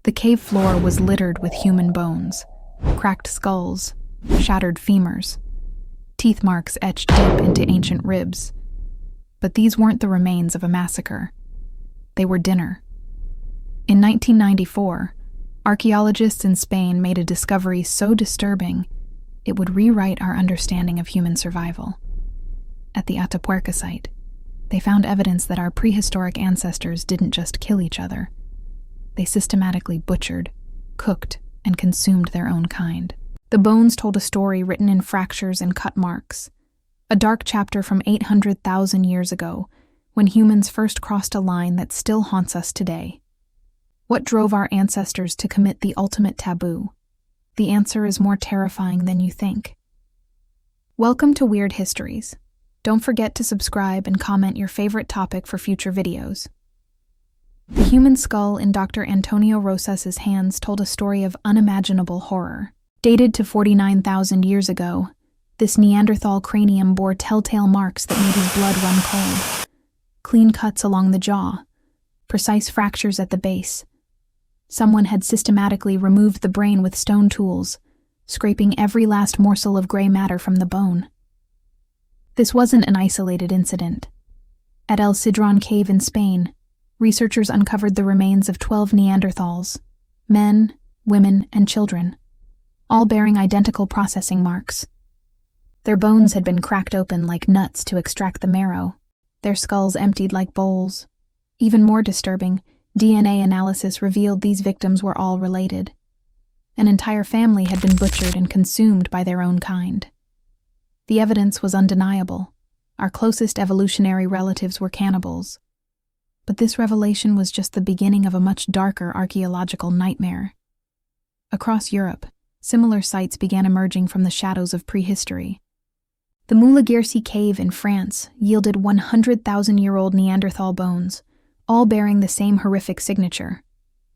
The cave floor was littered with human bones, cracked skulls, shattered femurs, teeth marks etched deep into ancient ribs. But these weren't the remains of a massacre. They were dinner. In 1994, archaeologists in Spain made a discovery so disturbing it would rewrite our understanding of human survival. At the Atapuerca site, they found evidence that our prehistoric ancestors didn't just kill each other. They systematically butchered, cooked, and consumed their own kind. The bones told a story written in fractures and cut marks, a dark chapter from 800,000 years ago, when humans first crossed a line that still haunts us today. What drove our ancestors to commit the ultimate taboo? The answer is more terrifying than you think. Welcome to Weird Histories. Don't forget to subscribe and comment your favorite topic for future videos. The human skull in Dr. Antonio Rosas's hands told a story of unimaginable horror. Dated to 49,000 years ago, this Neanderthal cranium bore telltale marks that made his blood run cold. Clean cuts along the jaw, precise fractures at the base. Someone had systematically removed the brain with stone tools, scraping every last morsel of gray matter from the bone. This wasn't an isolated incident. At El Sidrón Cave in Spain, researchers uncovered the remains of 12 Neanderthals, men, women, and children, all bearing identical processing marks. Their bones had been cracked open like nuts to extract the marrow, their skulls emptied like bowls. Even more disturbing, DNA analysis revealed these victims were all related. An entire family had been butchered and consumed by their own kind. The evidence was undeniable. Our closest evolutionary relatives were cannibals. But this revelation was just the beginning of a much darker archaeological nightmare. Across Europe, similar sites began emerging from the shadows of prehistory. The Moulagirsi cave in France yielded 100,000-year-old Neanderthal bones, all bearing the same horrific signature: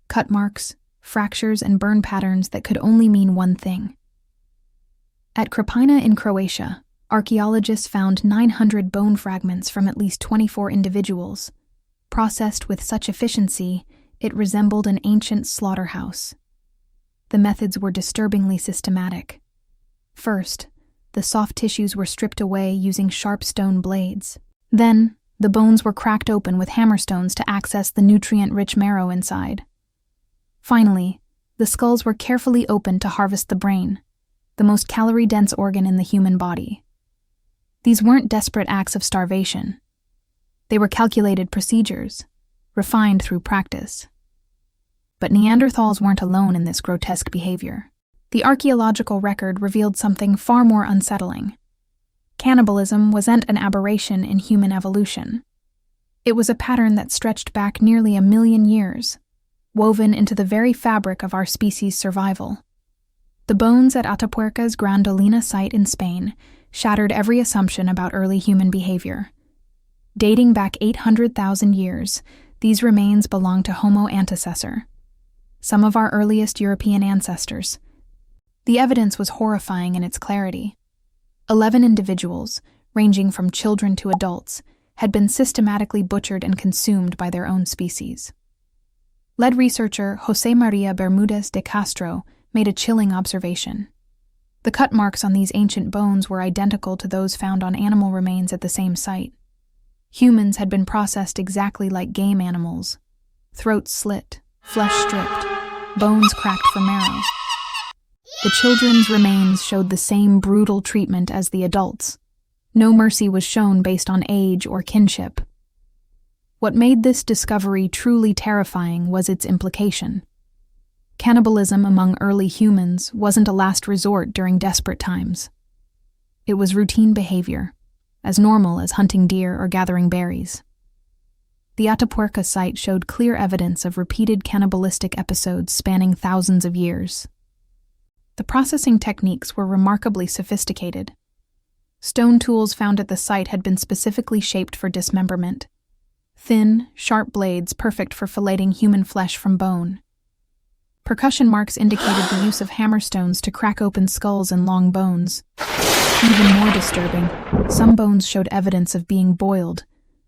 cut marks, fractures, and burn patterns that could only mean one thing. At Krapina in Croatia, archaeologists found 900 bone fragments from at least 24 individuals. Processed with such efficiency, it resembled an ancient slaughterhouse. The methods were disturbingly systematic. First, the soft tissues were stripped away using sharp stone blades. Then, the bones were cracked open with hammerstones to access the nutrient-rich marrow inside. Finally, the skulls were carefully opened to harvest the brain, the most calorie-dense organ in the human body. These weren't desperate acts of starvation. They were calculated procedures, refined through practice. But Neanderthals weren't alone in this grotesque behavior. The archaeological record revealed something far more unsettling. Cannibalism wasn't an aberration in human evolution. It was a pattern that stretched back nearly 1 million years, woven into the very fabric of our species' survival. The bones at Atapuerca's Grandolina site in Spain shattered every assumption about early human behavior. Dating back 800,000 years, these remains belong to Homo antecessor, some of our earliest European ancestors. The evidence was horrifying in its clarity. 11 individuals, ranging from children to adults, had been systematically butchered and consumed by their own species. Lead researcher José María Bermúdez de Castro made a chilling observation. The cut marks on these ancient bones were identical to those found on animal remains at the same site. Humans had been processed exactly like game animals: throats slit, flesh stripped, bones cracked for marrow. The children's remains showed the same brutal treatment as the adults. No mercy was shown based on age or kinship. What made this discovery truly terrifying was its implication. Cannibalism among early humans wasn't a last resort during desperate times. It was routine behavior, as normal as hunting deer or gathering berries. The Atapuerca site showed clear evidence of repeated cannibalistic episodes spanning thousands of years. The processing techniques were remarkably sophisticated. Stone tools found at the site had been specifically shaped for dismemberment. Thin, sharp blades perfect for filleting human flesh from bone. Percussion marks indicated the use of hammerstones to crack open skulls and long bones. Even more disturbing, some bones showed evidence of being boiled,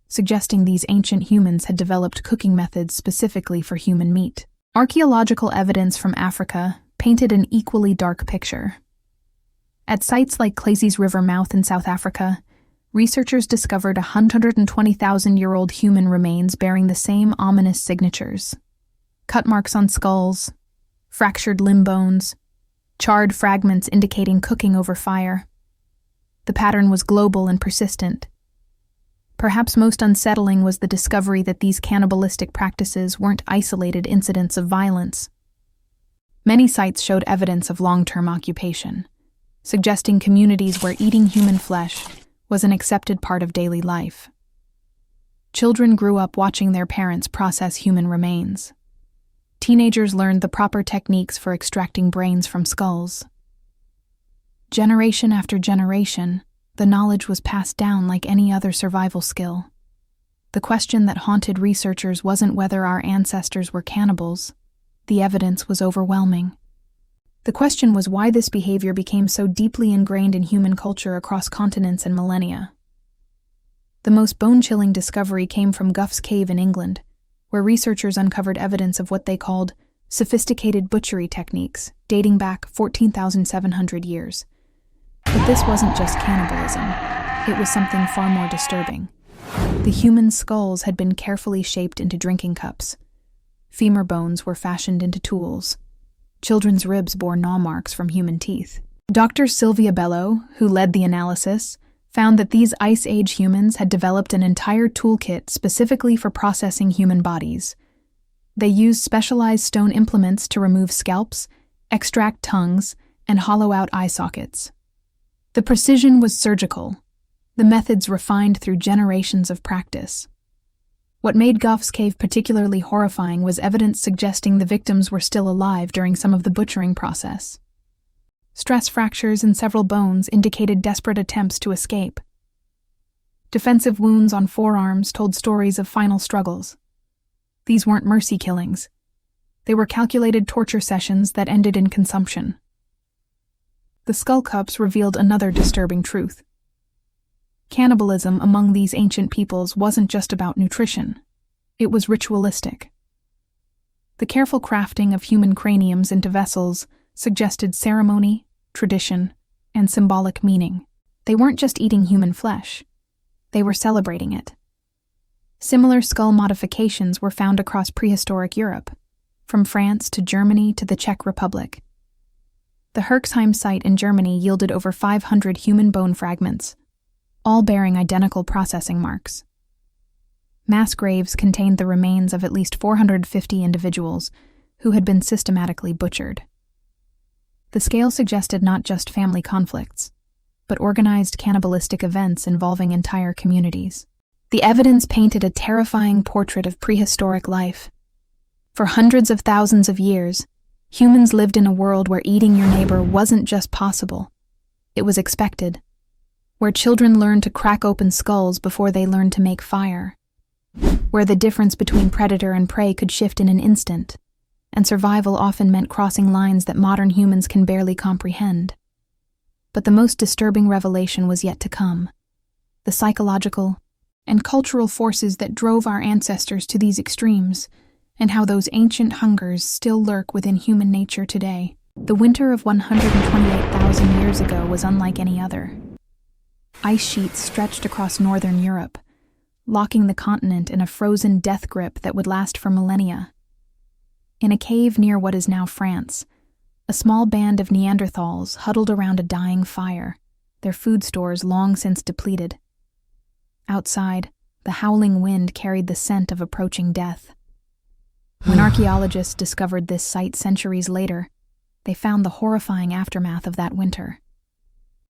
suggesting these ancient humans had developed cooking methods specifically for human meat. Archaeological evidence from Africa painted an equally dark picture. At sites like Clay's River mouth in South Africa, researchers discovered 120,000-year-old human remains bearing the same ominous signatures: cut marks on skulls, fractured limb bones, charred fragments indicating cooking over fire. The pattern was global and persistent. Perhaps most unsettling was the discovery that these cannibalistic practices weren't isolated incidents of violence. Many sites showed evidence of long-term occupation, suggesting communities where eating human flesh was an accepted part of daily life. Children grew up watching their parents process human remains. Teenagers learned the proper techniques for extracting brains from skulls. Generation after generation, the knowledge was passed down like any other survival skill. The question that haunted researchers wasn't whether our ancestors were cannibals. The evidence was overwhelming. The question was why this behavior became so deeply ingrained in human culture across continents and millennia. The most bone-chilling discovery came from Gough's Cave in England, where researchers uncovered evidence of what they called sophisticated butchery techniques dating back 14,700 years. But this wasn't just cannibalism. It was something far more disturbing. The human skulls had been carefully shaped into drinking cups. Femur bones were fashioned into tools. Children's ribs bore gnaw marks from human teeth. Dr. Sylvia Bello, who led the analysis, found that these Ice Age humans had developed an entire toolkit specifically for processing human bodies. They used specialized stone implements to remove scalps, extract tongues, and hollow out eye sockets. The precision was surgical, the methods refined through generations of practice. What made Gough's Cave particularly horrifying was evidence suggesting the victims were still alive during some of the butchering process. Stress fractures in several bones indicated desperate attempts to escape. Defensive wounds on forearms told stories of final struggles. These weren't mercy killings. They were calculated torture sessions that ended in consumption. The skull cups revealed another disturbing truth. Cannibalism among these ancient peoples wasn't just about nutrition. It was ritualistic. The careful crafting of human craniums into vessels suggested ceremony, tradition, and symbolic meaning. They weren't just eating human flesh. They were celebrating it. Similar skull modifications were found across prehistoric Europe, from France to Germany to the Czech Republic. The Herxheim site in Germany yielded over 500 human bone fragments, all bearing identical processing marks. Mass graves contained the remains of at least 450 individuals who had been systematically butchered. The scale suggested not just family conflicts, but organized cannibalistic events involving entire communities. The evidence painted a terrifying portrait of prehistoric life. For hundreds of thousands of years, humans lived in a world where eating your neighbor wasn't just possible, it was expected. Where children learned to crack open skulls before they learned to make fire. Where the difference between predator and prey could shift in an instant, and survival often meant crossing lines that modern humans can barely comprehend. But the most disturbing revelation was yet to come: the psychological and cultural forces that drove our ancestors to these extremes, and how those ancient hungers still lurk within human nature today. The winter of 128,000 years ago was unlike any other. Ice sheets stretched across northern Europe, locking the continent in a frozen death grip that would last for millennia. In a cave near what is now France, a small band of Neanderthals huddled around a dying fire, their food stores long since depleted. Outside, the howling wind carried the scent of approaching death. When archaeologists discovered this site centuries later, they found the horrifying aftermath of that winter.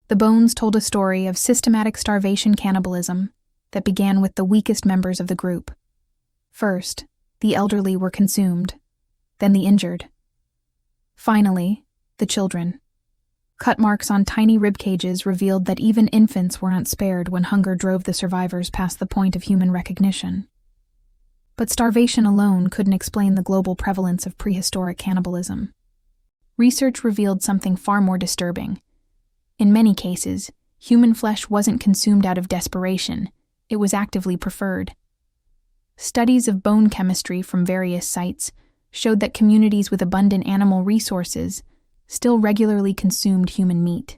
The bones told a story of systematic starvation cannibalism that began with the weakest members of the group. First, the elderly were consumed, then the injured. Finally, the children. Cut marks on tiny rib cages revealed that even infants weren't spared when hunger drove the survivors past the point of human recognition. But starvation alone couldn't explain the global prevalence of prehistoric cannibalism. Research revealed something far more disturbing. In many cases, human flesh wasn't consumed out of desperation, it was actively preferred. Studies of bone chemistry from various sites showed that communities with abundant animal resources still regularly consumed human meat.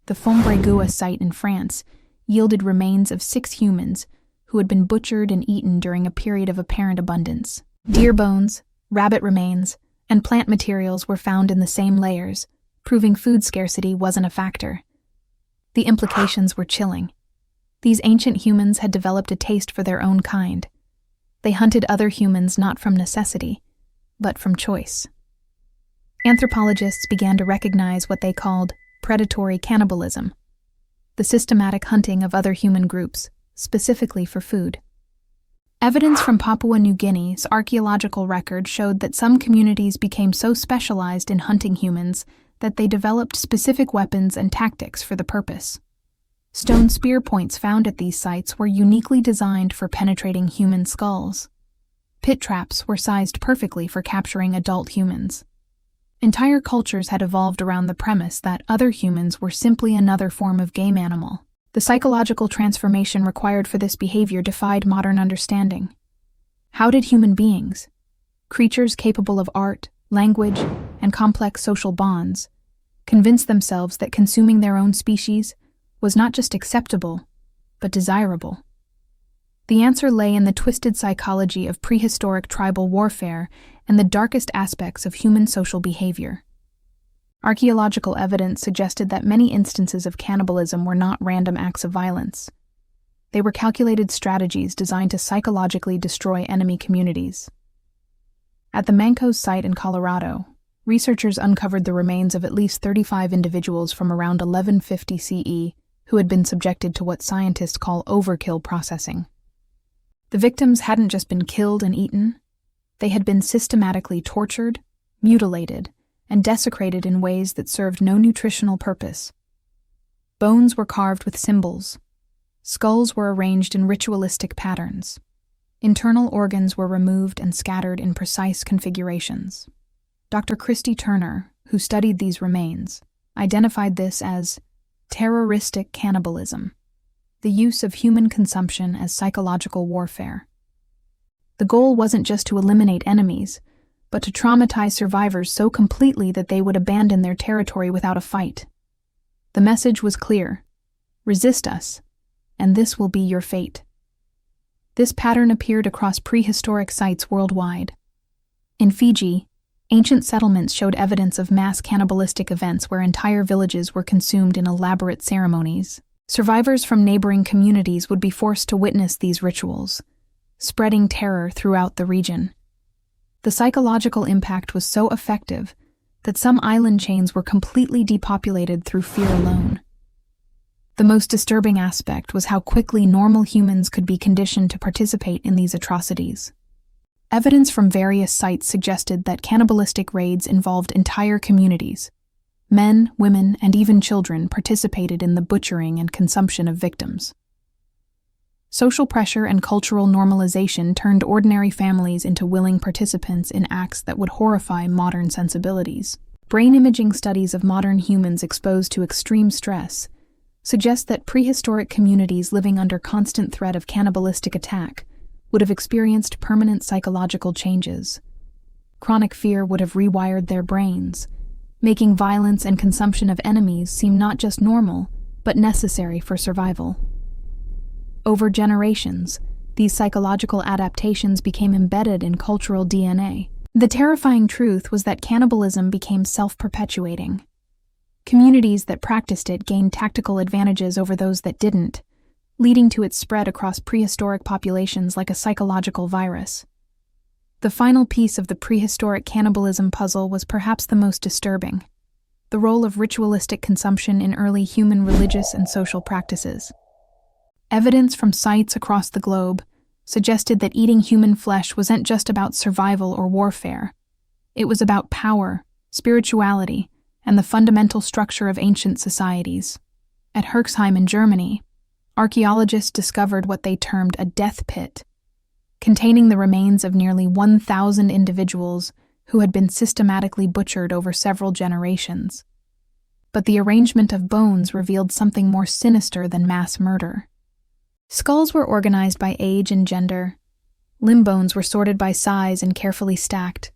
The Fombregoua site in France yielded remains of 6 humans who had been butchered and eaten during a period of apparent abundance. Deer bones, rabbit remains, and plant materials were found in the same layers, proving food scarcity wasn't a factor. The implications were chilling. These ancient humans had developed a taste for their own kind. They hunted other humans not from necessity, but from choice. Anthropologists began to recognize what they called predatory cannibalism, the systematic hunting of other human groups, specifically for food. Evidence from Papua New Guinea's archaeological record showed that some communities became so specialized in hunting humans that they developed specific weapons and tactics for the purpose. Stone spear points found at these sites were uniquely designed for penetrating human skulls. Pit traps were sized perfectly for capturing adult humans. Entire cultures had evolved around the premise that other humans were simply another form of game animal. The psychological transformation required for this behavior defied modern understanding. How did human beings, creatures capable of art, language, and complex social bonds, convince themselves that consuming their own species was not just acceptable, but desirable? The answer lay in the twisted psychology of prehistoric tribal warfare and the darkest aspects of human social behavior. Archaeological evidence suggested that many instances of cannibalism were not random acts of violence. They were calculated strategies designed to psychologically destroy enemy communities. At the Mancos site in Colorado, researchers uncovered the remains of at least 35 individuals from around 1150 CE who had been subjected to what scientists call overkill processing. The victims hadn't just been killed and eaten, they had been systematically tortured, mutilated, and desecrated in ways that served no nutritional purpose. Bones were carved with symbols. Skulls were arranged in ritualistic patterns. Internal organs were removed and scattered in precise configurations. Dr. Christy Turner, who studied these remains, identified this as terroristic cannibalism, the use of human consumption as psychological warfare. The goal wasn't just to eliminate enemies, but to traumatize survivors so completely that they would abandon their territory without a fight. The message was clear: resist us, and this will be your fate. This pattern appeared across prehistoric sites worldwide. In Fiji, ancient settlements showed evidence of mass cannibalistic events where entire villages were consumed in elaborate ceremonies. Survivors from neighboring communities would be forced to witness these rituals, spreading terror throughout the region. The psychological impact was so effective that some island chains were completely depopulated through fear alone. The most disturbing aspect was how quickly normal humans could be conditioned to participate in these atrocities. Evidence from various sites suggested that cannibalistic raids involved entire communities. Men, women, and even children participated in the butchering and consumption of victims. Social pressure and cultural normalization turned ordinary families into willing participants in acts that would horrify modern sensibilities. Brain imaging studies of modern humans exposed to extreme stress suggest that prehistoric communities living under constant threat of cannibalistic attack would have experienced permanent psychological changes. Chronic fear would have rewired their brains, making violence and consumption of enemies seem not just normal, but necessary for survival. Over generations, these psychological adaptations became embedded in cultural DNA. The terrifying truth was that cannibalism became self-perpetuating. Communities that practiced it gained tactical advantages over those that didn't, leading to its spread across prehistoric populations like a psychological virus. The final piece of the prehistoric cannibalism puzzle was perhaps the most disturbing: the role of ritualistic consumption in early human religious and social practices. Evidence from sites across the globe suggested that eating human flesh wasn't just about survival or warfare. It was about power, spirituality, and the fundamental structure of ancient societies. At Herxheim in Germany, archaeologists discovered what they termed a death pit, containing the remains of nearly 1,000 individuals who had been systematically butchered over several generations. But the arrangement of bones revealed something more sinister than mass murder. Skulls were organized by age and gender. Limb bones were sorted by size and carefully stacked.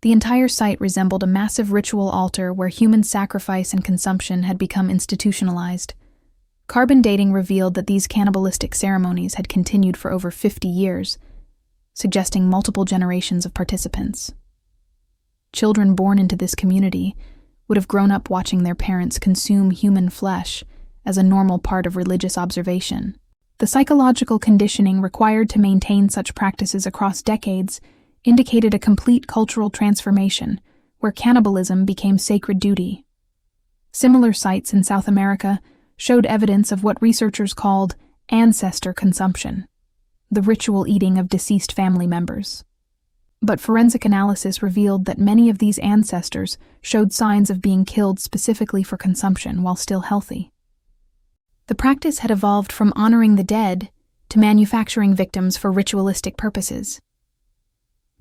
The entire site resembled a massive ritual altar where human sacrifice and consumption had become institutionalized. Carbon dating revealed that these cannibalistic ceremonies had continued for over 50 years, suggesting multiple generations of participants. Children born into this community would have grown up watching their parents consume human flesh as a normal part of religious observation. The psychological conditioning required to maintain such practices across decades indicated a complete cultural transformation, where cannibalism became sacred duty. Similar sites in South America showed evidence of what researchers called ancestor consumption, the ritual eating of deceased family members. But forensic analysis revealed that many of these ancestors showed signs of being killed specifically for consumption while still healthy. The practice had evolved from honoring the dead to manufacturing victims for ritualistic purposes.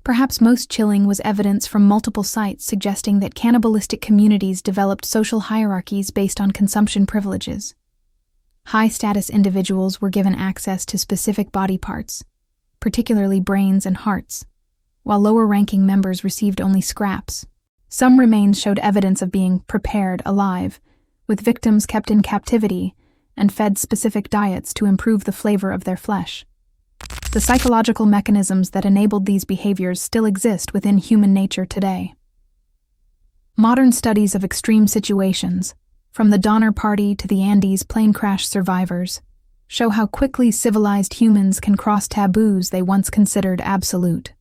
Perhaps most chilling was evidence from multiple sites suggesting that cannibalistic communities developed social hierarchies based on consumption privileges. High-status individuals were given access to specific body parts, particularly brains and hearts, while lower-ranking members received only scraps. Some remains showed evidence of being prepared alive, with victims kept in captivity and fed specific diets to improve the flavor of their flesh. The psychological mechanisms that enabled these behaviors still exist within human nature today. Modern studies of extreme situations, from the Donner Party to the Andes plane crash survivors, show how quickly civilized humans can cross taboos they once considered absolute.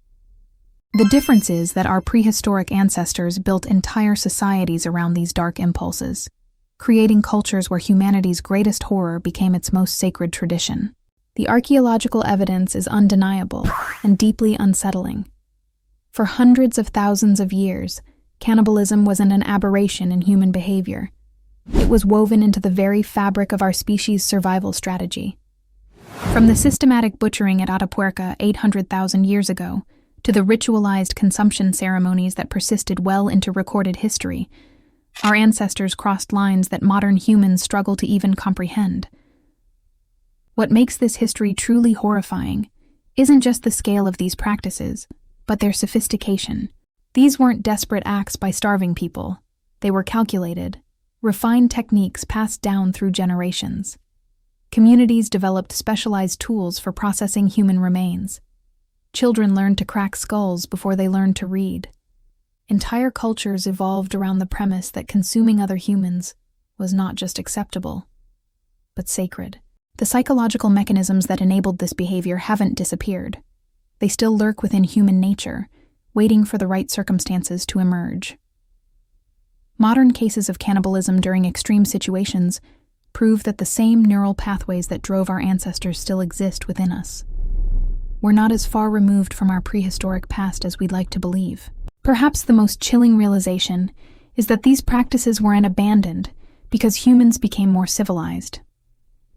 The difference is that our prehistoric ancestors built entire societies around these dark impulses, creating cultures where humanity's greatest horror became its most sacred tradition. The archaeological evidence is undeniable and deeply unsettling. For hundreds of thousands of years, cannibalism wasn't an aberration in human behavior. It was woven into the very fabric of our species' survival strategy. From the systematic butchering at Atapuerca 800,000 years ago to the ritualized consumption ceremonies that persisted well into recorded history, our ancestors crossed lines that modern humans struggle to even comprehend. What makes this history truly horrifying isn't just the scale of these practices, but their sophistication. These weren't desperate acts by starving people. They were calculated, refined techniques passed down through generations. Communities developed specialized tools for processing human remains. Children learned to crack skulls before they learned to read. Entire cultures evolved around the premise that consuming other humans was not just acceptable, but sacred. The psychological mechanisms that enabled this behavior haven't disappeared. They still lurk within human nature, waiting for the right circumstances to emerge. Modern cases of cannibalism during extreme situations prove that the same neural pathways that drove our ancestors still exist within us. We're not as far removed from our prehistoric past as we'd like to believe. Perhaps the most chilling realization is that these practices weren't abandoned because humans became more civilized.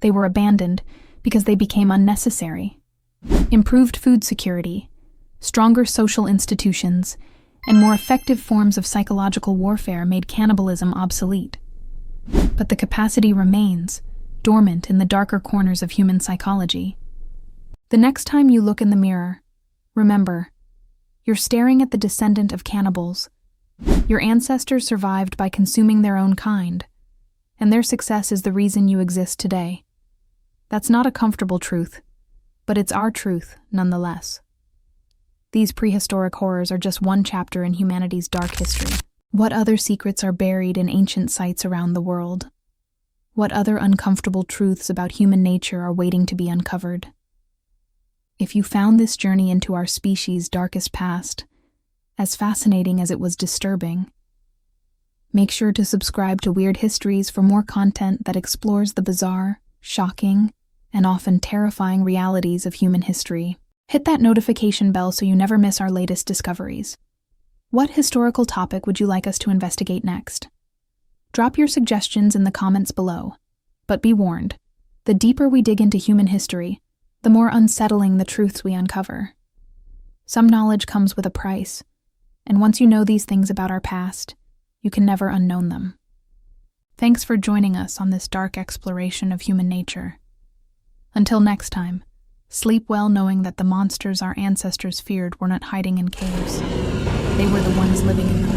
They were abandoned because they became unnecessary. Improved food security, stronger social institutions, and more effective forms of psychological warfare made cannibalism obsolete. But the capacity remains, dormant in the darker corners of human psychology. The next time you look in the mirror, remember, you're staring at the descendant of cannibals. Your ancestors survived by consuming their own kind, and their success is the reason you exist today. That's not a comfortable truth, but it's our truth nonetheless. These prehistoric horrors are just one chapter in humanity's dark history. What other secrets are buried in ancient sites around the world? What other uncomfortable truths about human nature are waiting to be uncovered? If you found this journey into our species' darkest past as fascinating as it was disturbing, make sure to subscribe to Weird Histories for more content that explores the bizarre, shocking, and often terrifying realities of human history. Hit that notification bell so you never miss our latest discoveries. What historical topic would you like us to investigate next? Drop your suggestions in the comments below. But be warned, the deeper we dig into human history, the more unsettling the truths we uncover. Some knowledge comes with a price, and once you know these things about our past, you can never unknown them. Thanks for joining us on this dark exploration of human nature. Until next time, Sleep well knowing that the monsters our ancestors feared were not hiding in caves. They were the ones living in them.